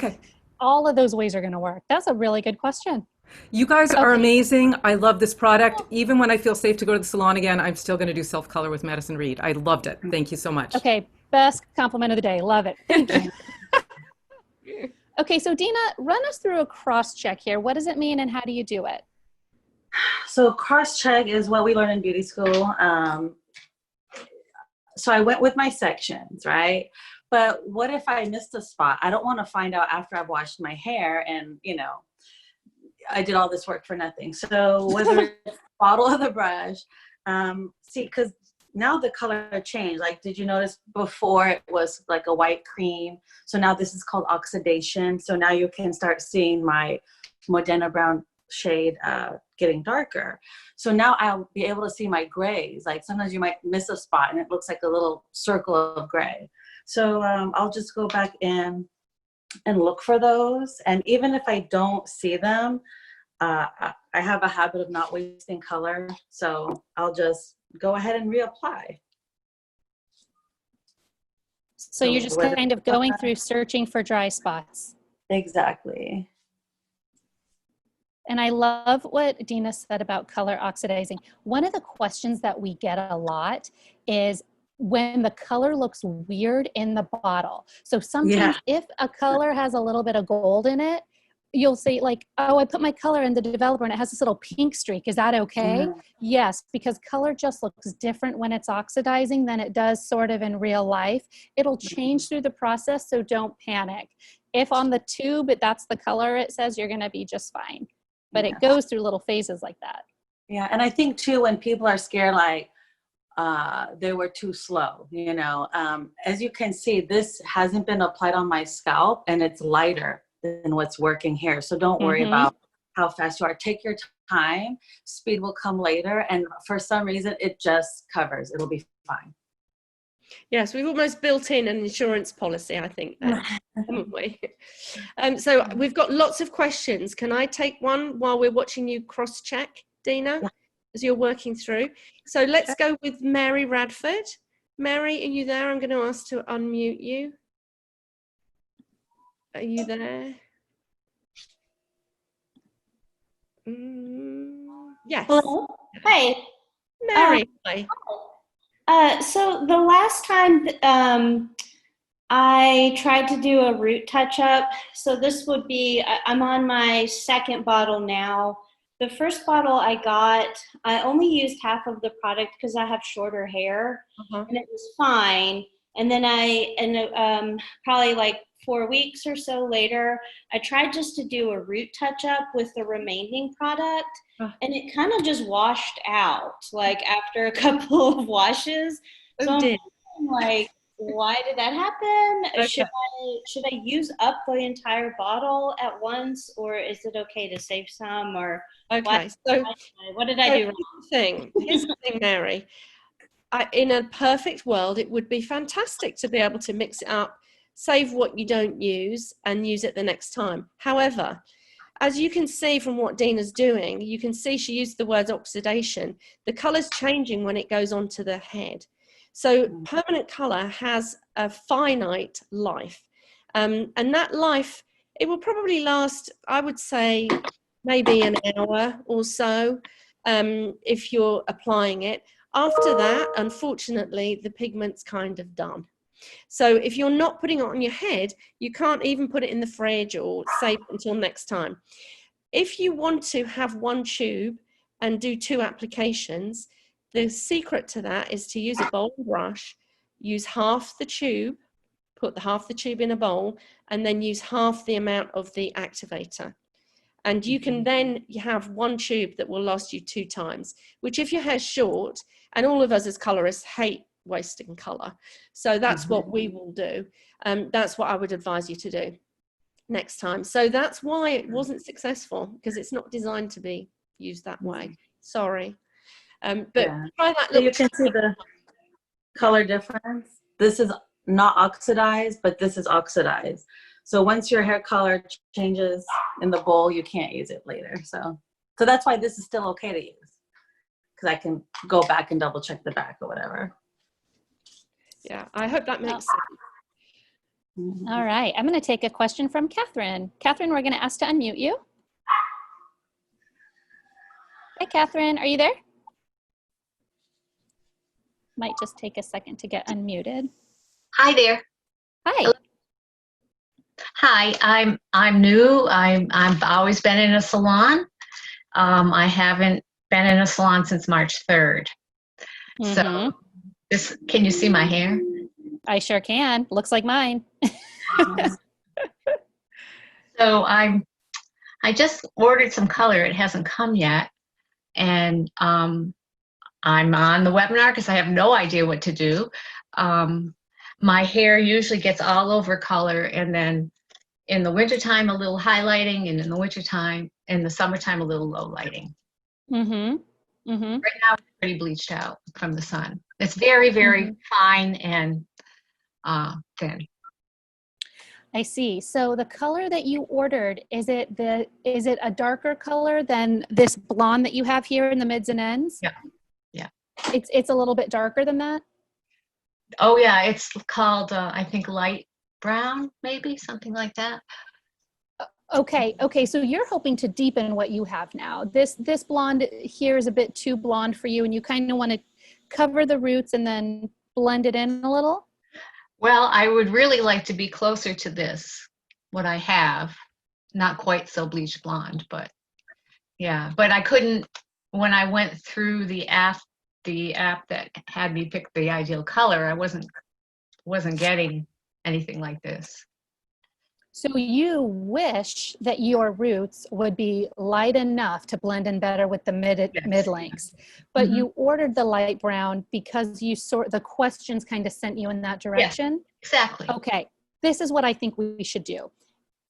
all of those ways are going to work. That's a really good question. You guys are amazing. I love this product. Even when I feel safe to go to the salon again, I'm still going to do self-color with Madison Reed. I loved it. Thank you so much. Okay. Best compliment of the day. Love it. Thank you. Okay. So Dina, run us through a cross-check here. What does it mean and how do you do it? So cross-check is what we learn in beauty school. So I went with my sections, right? But what if I missed a spot? I don't want to find out after I've washed my hair and, I did all this work for nothing. So whether it's bottle or the brush, because now the color changed. Like, did you notice before it was like a white cream? So now this is called oxidation. So now you can start seeing my Modena brown shade getting darker. So now I'll be able to see my grays. Like sometimes you might miss a spot and it looks like a little circle of gray. So I'll just go back in and look for those. And even if I don't see them, I have a habit of not wasting color. So I'll just go ahead and reapply. So you're just kind of going through searching for dry spots. Exactly. And I love what Dina said about color oxidizing. One of the questions that we get a lot is when the color looks weird in the bottle. So sometimes if a color has a little bit of gold in it, you'll say like, oh, I put my color in the developer and it has this little pink streak. Is that okay? Yes, because color just looks different when it's oxidizing than it does sort of in real life. It'll change through the process, so don't panic. If on the tube that's the color it says, you're going to be just fine. But it goes through little phases like that. Yeah, and I think too, when people are scared, like they were too slow, as you can see, this hasn't been applied on my scalp and it's lighter than what's working here. So don't worry about how fast you are. Take your time. Speed will come later. And for some reason, it just covers. It'll be fine. Yes, we've almost built in an insurance policy, I think, there, haven't we? So we've got lots of questions. Can I take one while we're watching you cross-check, Dina, as you're working through? So let's go with Mary Radford. Mary, are you there? I'm going to ask to unmute you. Are you there? Yes. Hello. Hi. Mary, hi. So the last time I tried to do a root touch-up, so this would be, I'm on my second bottle now. The first bottle I got, I only used half of the product because I have shorter hair, and it was fine. And then probably like 4 weeks or so later, I tried just to do a root touch-up with the remaining product, and it kind of just washed out, like after a couple of washes. So I'm like, why did that happen? Okay. Should I use up the entire bottle at once, or is it okay to save some? Or okay, so what did I do wrong? Here's the thing, Mary. In a perfect world, it would be fantastic to be able to mix it up, save what you don't use, and use it the next time. However, as you can see from what Dina's doing, you can see she used the word oxidation. The colour's changing when it goes onto the head. So permanent colour has a finite life. And that life, it will probably last, I would say, maybe an hour or so if you're applying it. After that, unfortunately, the pigment's kind of done. So if you're not putting it on your head, you can't even put it in the fridge or save it until next time. If you want to have one tube and do 2 applications, the secret to that is to use a bowl brush, use half the tube, put half the tube in a bowl, and then use half the amount of the activator. And you can then have one tube that will last you 2 times, which if your hair's short, and all of us as colorists hate wasting color. So that's what we will do. That's what I would advise you to do next time. So that's why it wasn't successful, because it's not designed to be used that way. Sorry. But try that. So you can see the color difference. This is not oxidized, but this is oxidized. So once your hair color changes in the bowl, you can't use it later. So that's why this is still okay to use, because I can go back and double check the back or whatever. Yeah, I hope that makes sense. All right, I'm going to take a question from Catherine. Catherine, we're going to ask to unmute you. Hi, Catherine, are you there? Might just take a second to get unmuted. Hi there. Hi. Hi, I'm new. I've always been in a salon. I haven't been in a salon since March 3rd. So can you see my hair? I sure can. Looks like mine. So I just ordered some color. It hasn't come yet. And I'm on the webinar because I have no idea what to do. My hair usually gets all over color, and then in the wintertime a little highlighting, and in the summertime a little low lighting. Right now it's pretty bleached out from the sun. It's very, very fine and thin. I see. So the color that you ordered, is it a darker color than this blonde that you have here in the mids and ends? Yeah. Yeah. It's a little bit darker than that? Oh yeah, it's called I think light brown, maybe something like that. Okay, so you're hoping to deepen what you have now. This blonde here is a bit too blonde for you, and you kind of want to cover the roots and then blend it in a little? Well, I would really like to be closer to this, what I have. Not quite so bleached blonde, but yeah. But I couldn't, when I went through the app that had me pick the ideal color, I wasn't getting anything like this. So you wish that your roots would be light enough to blend in better with the mid lengths, but you ordered the light brown because the questions kind of sent you in that direction? Yes, exactly. Okay, this is what I think we should do.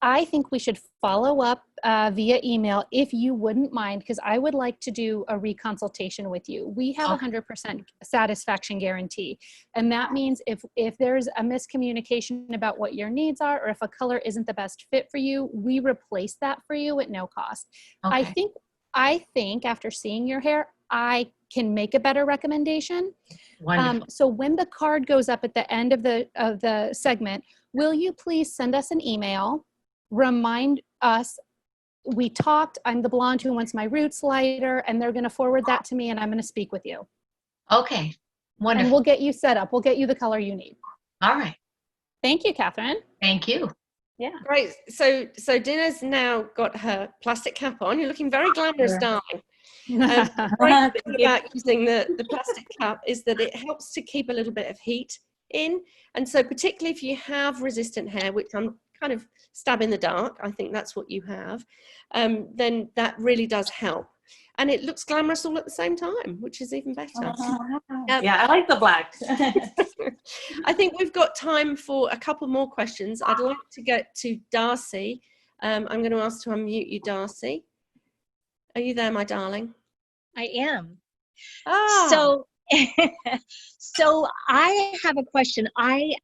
I think we should follow up via email if you wouldn't mind, because I would like to do a reconsultation with you. We have a 100% satisfaction guarantee. And that means if there's a miscommunication about what your needs are, or if a color isn't the best fit for you, we replace that for you at no cost. Okay. I think after seeing your hair, I can make a better recommendation. Wonderful. So when the card goes up at the end of the segment, will you please send us an email? Remind us we talked, I'm the blonde who wants my roots lighter, and they're going to forward that to me, and I'm going to speak with you. Okay, wonderful. And we'll get you set up. We'll get you the color you need. All right. Thank you, Catherine. Thank you. Yeah. Right. So Dina's now got her plastic cap on. You're looking very glamorous, darling. The great thing about using the plastic cap is that it helps to keep a little bit of heat in. And so particularly if you have resistant hair, which I'm kind of stab in the dark, I think that's what you have, then that really does help. And it looks glamorous all at the same time, which is even better. Yeah, I like the black. I think we've got time for a couple more questions. I'd like to get to Darcy. I'm going to ask to unmute you, Darcy. Are you there, my darling? I am. Ah. So I have a question. I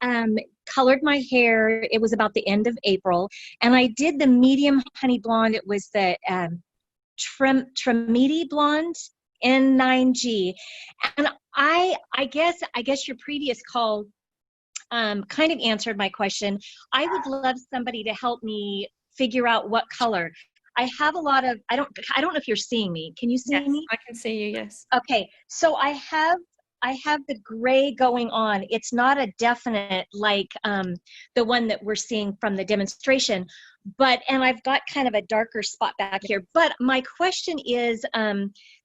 colored my hair. It was about the end of April, and I did the medium honey blonde. It was the Tremiti blonde N9G, and I guess your previous call kind of answered my question. I would love somebody to help me figure out what color. I have a lot of, I don't know if you're seeing me. Can you see me? I can see you, yes. Okay, so I have the gray going on. It's not a definite like the one that we're seeing from the demonstration, and I've got kind of a darker spot back here. But my question is,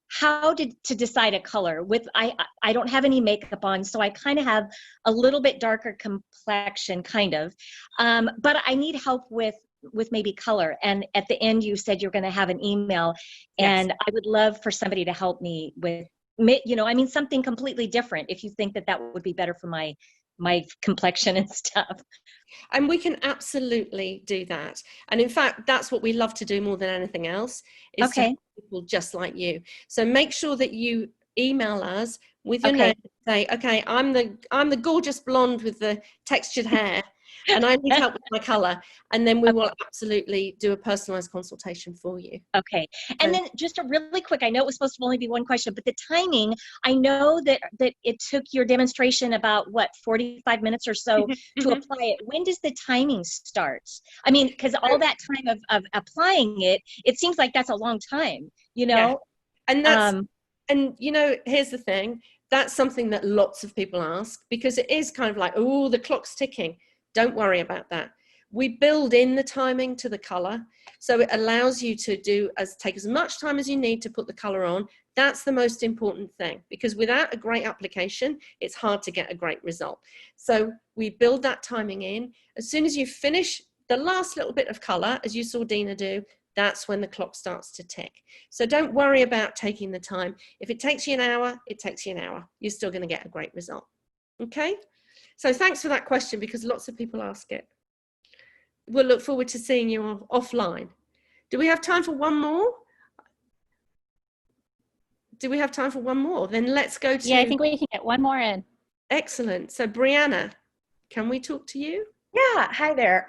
how to decide a color with, I don't have any makeup on, so I kind of have a little bit darker complexion, kind of, but I need help with maybe color. And at the end you said you're going to have an email, and I would love for somebody to help me with, something completely different, if you think that would be better for my complexion and stuff. And we can absolutely do that. And in fact, that's what we love to do more than anything else, is to help people just like you. So make sure that you email us with your name, say, okay, I'm the gorgeous blonde with the textured hair, and I need help with my color. And then we will absolutely do a personalized consultation for you. Okay. And then just a really quick, I know it was supposed to only be one question, but the timing, I know that it took your demonstration about 45 minutes or so to apply it. When does the timing start? I mean, because all that time of applying it seems like that's a long time, Yeah. And that's, here's the thing, that's something that lots of people ask, because it is kind of like, oh, the clock's ticking. Don't worry about that. We build in the timing to the color, so it allows you to take as much time as you need to put the color on. That's the most important thing, because without a great application, it's hard to get a great result. So we build that timing in. As soon as you finish the last little bit of color, as you saw Dina do, that's when the clock starts to tick. So don't worry about taking the time. If it takes you an hour, it takes you an hour. You're still going to get a great result. Okay? So thanks for that question, because lots of people ask it. We'll look forward to seeing you offline. Do we have time for one more? Do we have time for one more? Then let's go to... Yeah, I think we can get one more in. Excellent. So Brianna, can we talk to you? Yeah, hi there.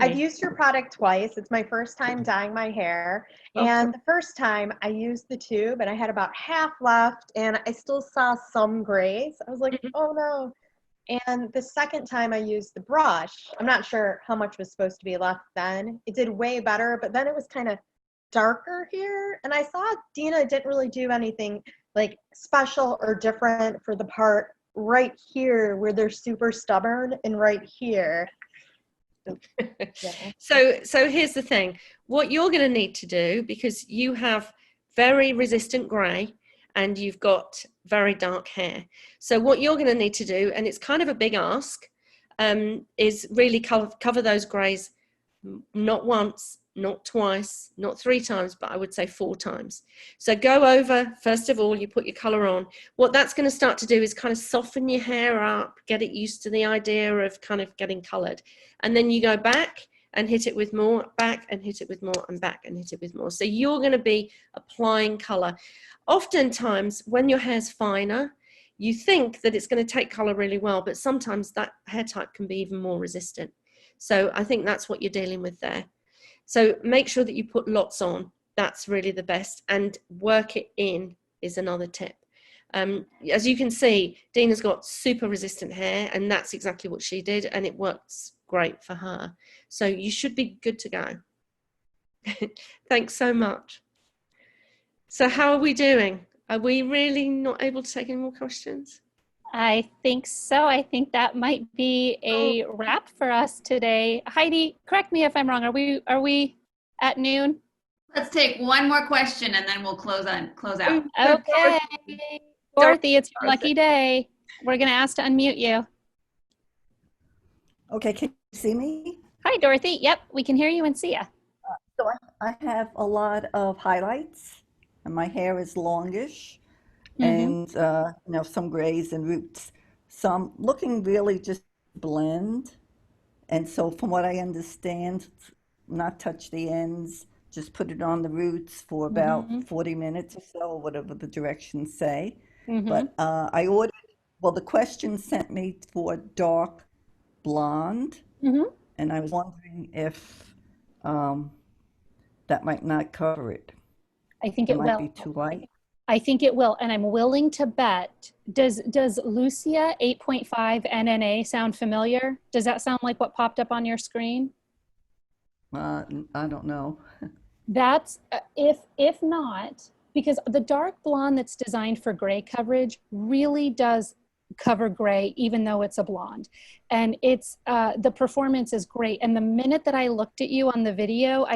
I've used your product twice. It's my first time dyeing my hair. And the first time I used the tube and I had about half left and I still saw some grays. I was like, oh no. And the second time I used the brush, I'm not sure how much was supposed to be left then. It did way better, but then it was kind of darker here. And I saw Dina didn't really do anything like special or different for the part right here where they're super stubborn and right here. So here's the thing. What you're going to need to do, because you have very resistant gray and you've got very dark hair. So what you're going to need to do, and it's kind of a big ask, is really cover those grays, not once, not twice, not 3 times, but I would say 4 times. So go over, first of all, you put your color on. What that's going to start to do is kind of soften your hair up, get it used to the idea of kind of getting colored. And then you go back and hit it with more, back and hit it with more, and back and hit it with more. So you're going to be applying color. Oftentimes when your hair's finer, you think that it's going to take color really well, but sometimes that hair type can be even more resistant. So I think that's what you're dealing with there. So make sure that you put lots on. That's really the best, and work it in is another tip. As you can see, Dina's got super resistant hair, and that's exactly what she did, and it works great for her. So you should be good to go. Thanks so much. So how are we doing? Are we really not able to take any more questions? I think so. I think that might be a wrap for us today. Heidi, correct me if I'm wrong. Are we at noon? Let's take one more question and then we'll close out. Okay. Dorothy, it's your lucky day. We're going to ask to unmute you. Okay, can you see me? Hi, Dorothy. Yep, we can hear you and see you. So I have a lot of highlights, and my hair is longish, and you know, some grays and roots. So I'm looking really just blend. And so from what I understand, not touch the ends, just put it on the roots for about 40 minutes or so, or whatever the directions say. But I ordered, well, the question sent me for dark blonde, and I was wondering if that might not cover it. I think it might will. be too light. I think it will, and I'm willing to bet. Does Lucia 8.5 NNA sound familiar? Does that sound like what popped up on your screen? I don't know. That's if not, because the dark blonde that's designed for gray coverage really does cover gray, even though it's a blonde, and it's the performance is great. And the minute that I looked at you on the video,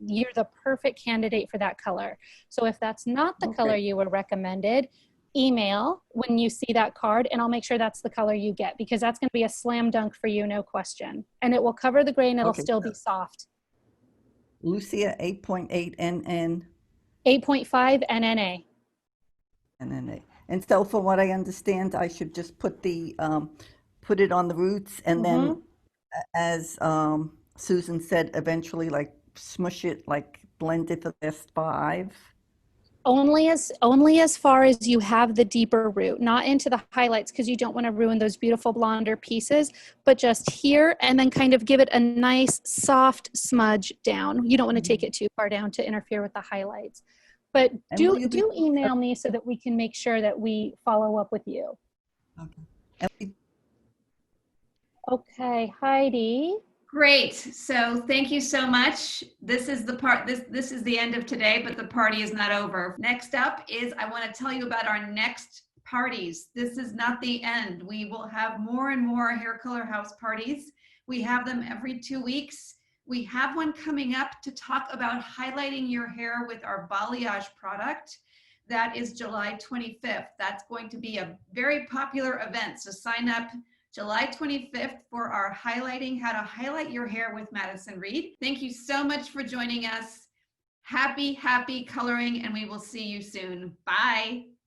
you're the perfect candidate for that color. So if that's not the color you were recommended, email when you see that card, and I'll make sure that's the color you get, because that's going to be a slam dunk for you, no question. And it will cover the gray, and it'll still be soft. Lucia 8.8 NN. 8.5 NNA. NNA. And so from what I understand, I should just put the put it on the roots, and then as Susan said, eventually like smush it, like blend it for the last 5. Only as far as you have the deeper root, not into the highlights, because you don't want to ruin those beautiful blonder pieces, but just here, and then kind of give it a nice soft smudge down. You don't want to take it too far down to interfere with the highlights. But do email me so that we can make sure that we follow up with you. Okay, Heidi. Great. So thank you so much. This is the part, this is the end of today, but the party is not over. Next up is, I want to tell you about our next parties. This is not the end. We will have more and more hair color house parties. We have them every 2 weeks. We have one coming up to talk about highlighting your hair with our balayage product. That is July 25th. That's going to be a very popular event. So sign up July 25th for our how to highlight your hair with Madison Reed. Thank you so much for joining us. Happy coloring, and we will see you soon. Bye.